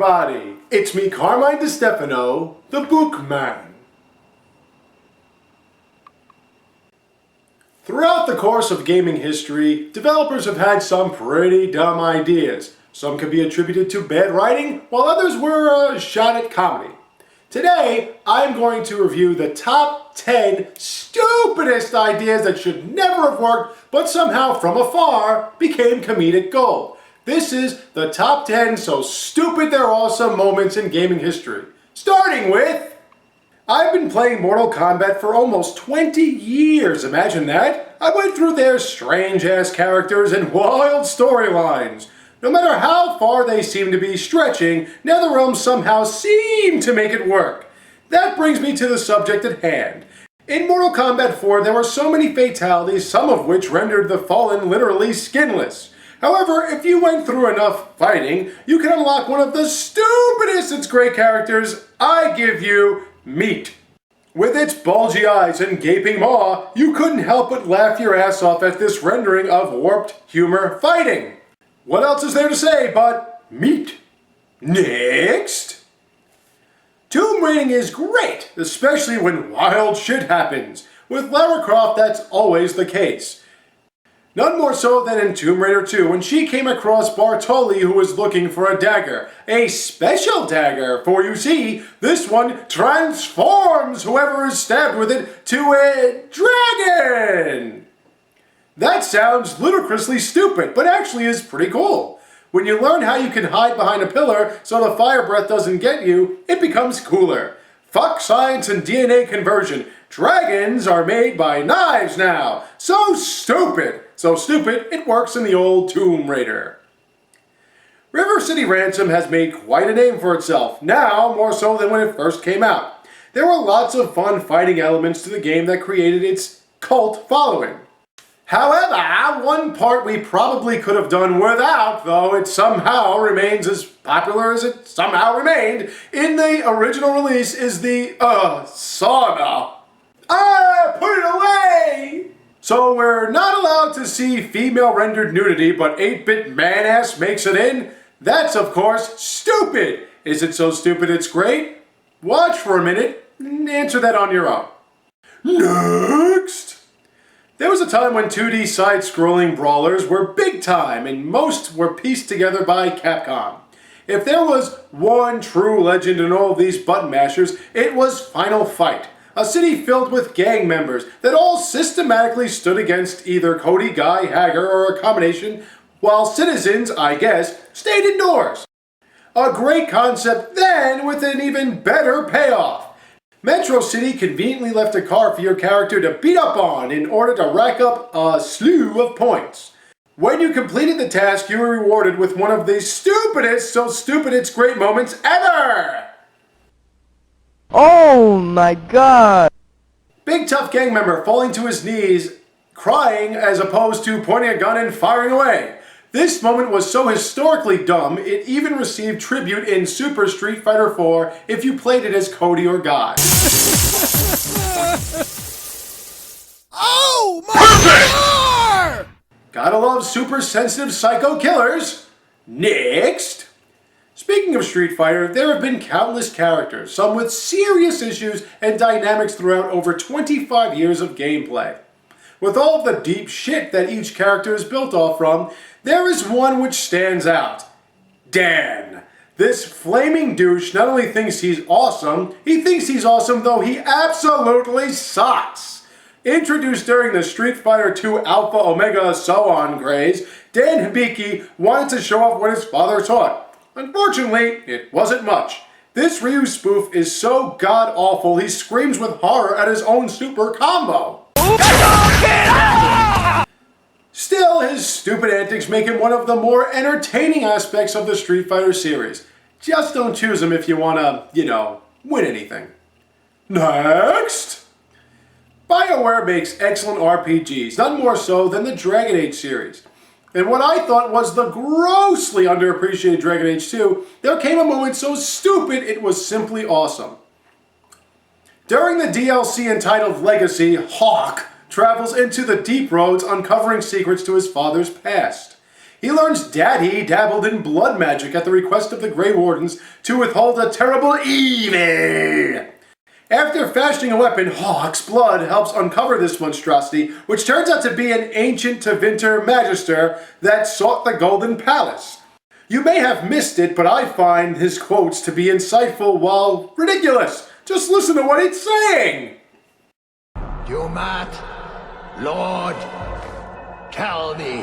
everybody! It's me, Carmine DeStefano, the Bookman. Throughout the course of gaming history, developers have had some pretty dumb ideas. Some can be attributed to bad writing, while others were a shot at comedy. Today, I'm going to review the top 10 stupidest ideas that should never have worked, but somehow from afar became comedic gold. This is the top 10 so stupid they're awesome moments in gaming history. Starting with, I've been playing Mortal Kombat for almost 20 years, imagine that. I went through their strange-ass characters and wild storylines. No matter how far they seem to be stretching, NetherRealm somehow seem to make it work. That brings me to the subject at hand. In Mortal Kombat 4, there were so many fatalities, some of which rendered the Fallen literally skinless. However, if you went through enough fighting, you can unlock one of the stupidest It's Great characters. I give you Meat. With its bulgy eyes and gaping maw, you couldn't help but laugh your ass off at this rendering of warped humor fighting. What else is there to say but Meat? Next! Tomb raiding is great, especially when wild shit happens. With Lara Croft, that's always the case. None more so than in Tomb Raider 2 when she came across Bartoli who was looking for a dagger. A special dagger, for you see, this one transforms whoever is stabbed with it to a dragon! That sounds ludicrously stupid, but actually is pretty cool. When you learn how you can hide behind a pillar so the fire breath doesn't get you, it becomes cooler. Fuck science and DNA conversion. Dragons are made by knives now. So stupid. So stupid, it works in the old Tomb Raider. River City Ransom has made quite a name for itself, now more so than when it first came out. There were lots of fun fighting elements to the game that created its cult following. However, one part we probably could have done without, though it somehow remains as popular as it somehow remained in the original release, is the, sauna. Put it away! So we're not allowed to see female-rendered nudity, but 8-bit man-ass makes it in? That's, of course, stupid! Is it so stupid it's great? Watch for a minute and answer that on your own. Next! There was a time when 2D side-scrolling brawlers were big time, and most were pieced together by Capcom. If there was one true legend in all of these button mashers, it was Final Fight. A city filled with gang members that all systematically stood against either Cody, Guy, Hager, or a combination, while citizens, I guess, stayed indoors. A great concept then with an even better payoff. Metro City conveniently left a car for your character to beat up on in order to rack up a slew of points. When you completed the task, you were rewarded with one of the stupidest, so stupid it's great moments ever! Oh my god! Big tough gang member falling to his knees, crying as opposed to pointing a gun and firing away. This moment was so historically dumb, it even received tribute in Super Street Fighter 4 if you played it as Cody or Guy. Oh my god! Gotta love super sensitive psycho killers. Next! Speaking of Street Fighter, there have been countless characters, some with serious issues and dynamics throughout over 25 years of gameplay. With all of the deep shit that each character is built off from, there is one which stands out. Dan. This flaming douche not only thinks he's awesome, he thinks he's awesome though he absolutely sucks. Introduced during the Street Fighter II Alpha Omega so on craze, Dan Hibiki wanted to show off what his father taught. Unfortunately, it wasn't much. This Ryu spoof is so god-awful he screams with horror at his own super combo. Still, his stupid antics make him one of the more entertaining aspects of the Street Fighter series. Just don't choose him if you want to, win anything. Next! BioWare makes excellent RPGs, none more so than the Dragon Age series. In what I thought was the grossly underappreciated Dragon Age 2, there came a moment so stupid it was simply awesome. During the DLC entitled Legacy, Hawk travels into the deep roads uncovering secrets to his father's past. He learns Daddy dabbled in blood magic at the request of the Grey Wardens to withhold a terrible evil. After fashioning a weapon, Hawk's blood helps uncover this monstrosity, which turns out to be an ancient Tevinter Magister that sought the Golden Palace. You may have missed it, but I find his quotes to be insightful while ridiculous. Just listen to what it's saying! Dumat, Lord, tell me,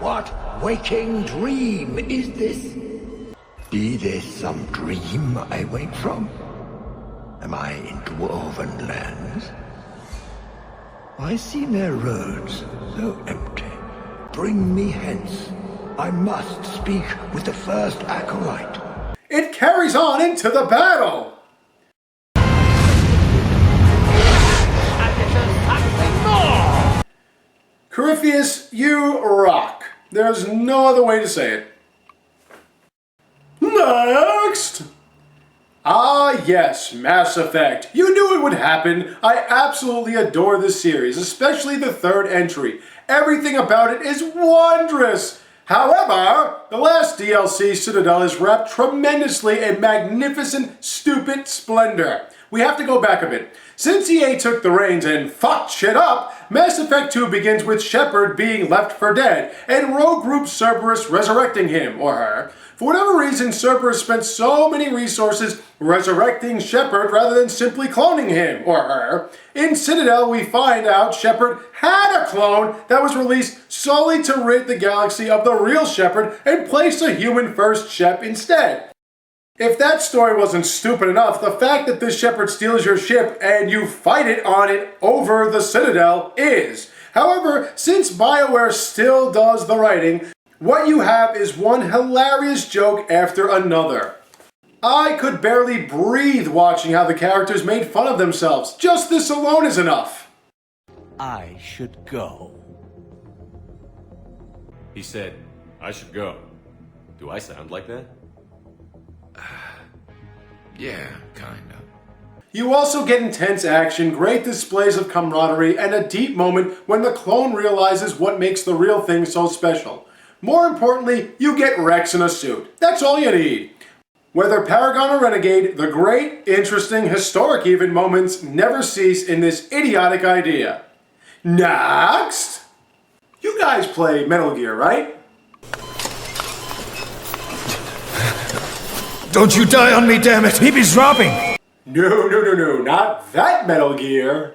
what waking dream is this? Be this some dream I wake from? Am I in dwarven lands? I see their roads so empty. Bring me hence. I must speak with the first acolyte. It carries on into the battle! Corypheus, you rock. There's no other way to say it. Next! Ah yes, Mass Effect. You knew it would happen. I absolutely adore this series, especially the third entry. Everything about it is wondrous. However, the last DLC, Citadel, is wrapped tremendously in magnificent, stupid splendor. We have to go back a bit. Since EA took the reins and fucked shit up, Mass Effect 2 begins with Shepard being left for dead, and Rogue Group Cerberus resurrecting him, or her. For whatever reason, Cerberus spent so many resources resurrecting Shepard rather than simply cloning him, or her. In Citadel, we find out Shepard had a clone that was released solely to rid the galaxy of the real Shepard and place a human-first Shep instead. If that story wasn't stupid enough, the fact that this Shepard steals your ship and you fight it on it over the Citadel is. However, since BioWare still does the writing, what you have is one hilarious joke after another. I could barely breathe watching how the characters made fun of themselves. Just this alone is enough. I should go. He said, I should go. Do I sound like that? Yeah, kinda. You also get intense action, great displays of camaraderie, and a deep moment when the clone realizes what makes the real thing so special. More importantly, you get Rex in a suit. That's all you need. Whether Paragon or Renegade, the great, interesting, historic even moments never cease in this idiotic idea. Next! You guys play Metal Gear, right? Don't you die on me, damn it! He's dropping! No, not that Metal Gear.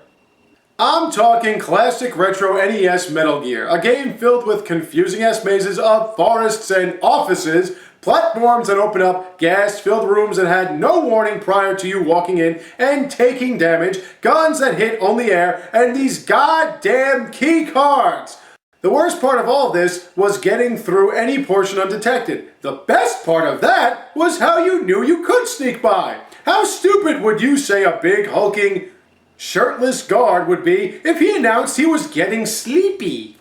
I'm talking classic retro NES Metal Gear, a game filled with confusing-ass mazes of forests and offices, platforms that open up, gas-filled rooms that had no warning prior to you walking in and taking damage, guns that hit only air, and these goddamn key cards. The worst part of all this was getting through any portion undetected. The best part of that was how you knew you could sneak by. How stupid would you say a big, hulking, shirtless guard would be if he announced he was getting sleepy?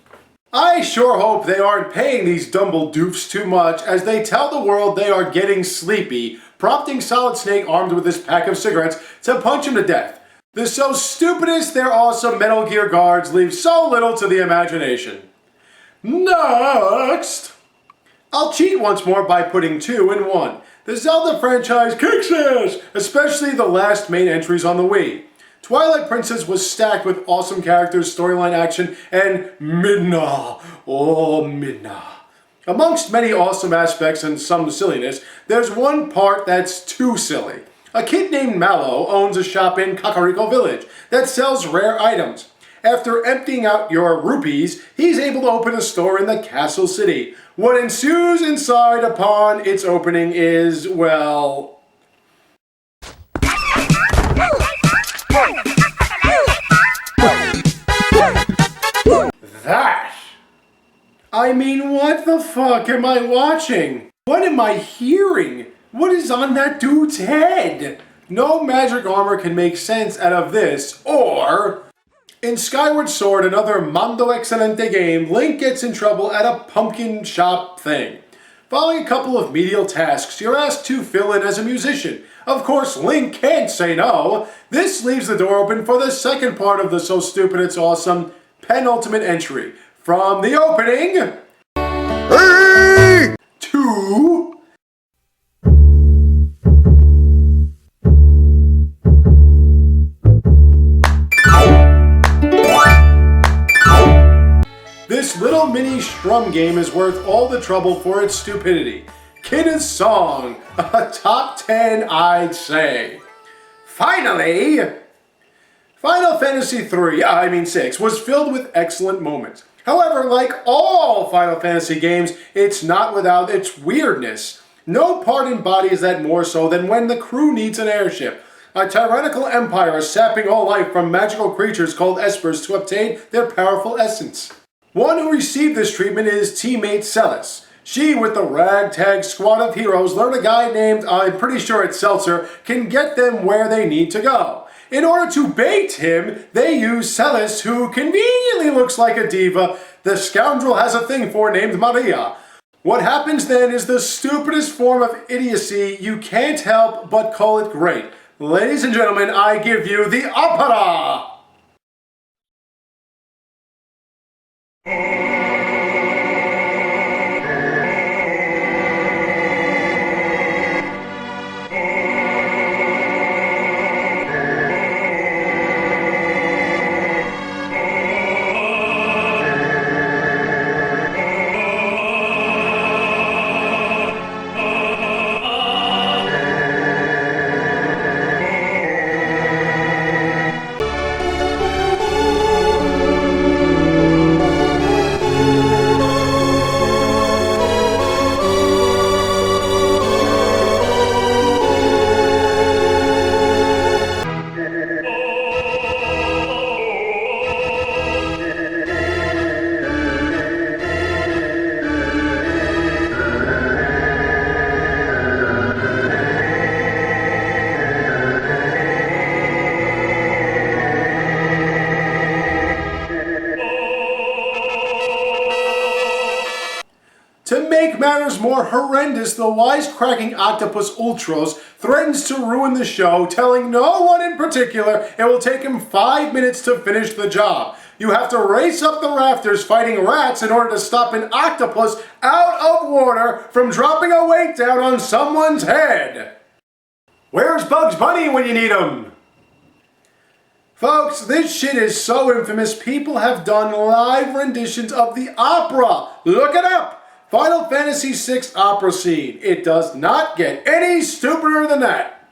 I sure hope they aren't paying these dumble doofs too much as they tell the world they are getting sleepy, prompting Solid Snake armed with his pack of cigarettes to punch him to death. The so stupidest their awesome Metal Gear guards leave so little to the imagination. Next! I'll cheat once more by putting 2 in 1. The Zelda franchise kicks ass, especially the last main entries on the Wii. Twilight Princess was stacked with awesome characters, storyline action, and Midna. Oh, Midna. Amongst many awesome aspects and some silliness, there's one part that's too silly. A kid named Mallow owns a shop in Kakariko Village that sells rare items. After emptying out your rupees, he's able to open a store in the castle city. What ensues inside upon its opening is, well... that! I mean, what the fuck am I watching? What am I hearing? What is on that dude's head? No magic armor can make sense out of this, or... In Skyward Sword, another Mondo Excelente game, Link gets in trouble at a pumpkin shop thing. Following a couple of medial tasks, you're asked to fill in as a musician. Of course, Link can't say no. This leaves the door open for the second part of the So Stupid It's Awesome penultimate entry. From the opening... drum game is worth all the trouble for its stupidity. Kidda's Song, a top 10 I'd say. Finally, Final Fantasy 6 was filled with excellent moments. However, like all Final Fantasy games, it's not without its weirdness. No part embodies that more so than when the crew needs an airship. A tyrannical empire is sapping all life from magical creatures called espers to obtain their powerful essence. One who received this treatment is teammate Celis. She, with the ragtag squad of heroes, learned a guy named, I'm pretty sure it's Seltzer, can get them where they need to go. In order to bait him, they use Celis, who conveniently looks like a diva the scoundrel has a thing for named Maria. What happens then is the stupidest form of idiocy. You can't help but call it great. Ladies and gentlemen, I give you the opera! To make matters more horrendous, the wisecracking octopus Ultros threatens to ruin the show, telling no one in particular it will take him 5 minutes to finish the job. You have to race up the rafters fighting rats in order to stop an octopus out of water from dropping a weight down on someone's head. Where's Bugs Bunny when you need him? Folks, this shit is so infamous, people have done live renditions of the opera. Look it up! Final Fantasy VI opera scene. It does not get any stupider than that.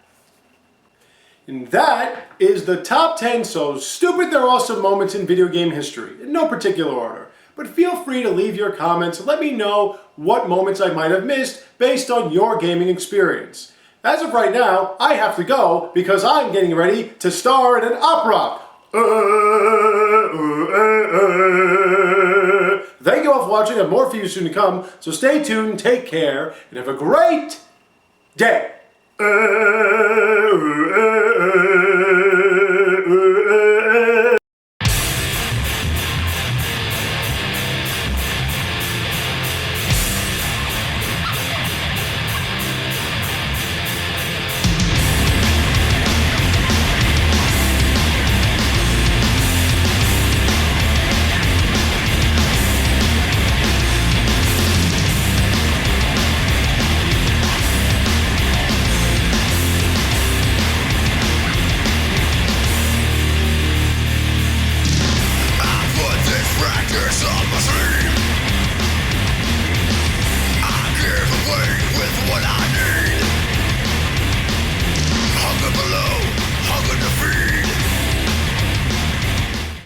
And that is the top 10 so stupid they're awesome moments in video game history, in no particular order. But feel free to leave your comments and let me know what moments I might have missed based on your gaming experience. As of right now, I have to go because I'm getting ready to star in an opera. Thank you all for watching. I have more for you soon to come, so stay tuned, take care, and have a great day.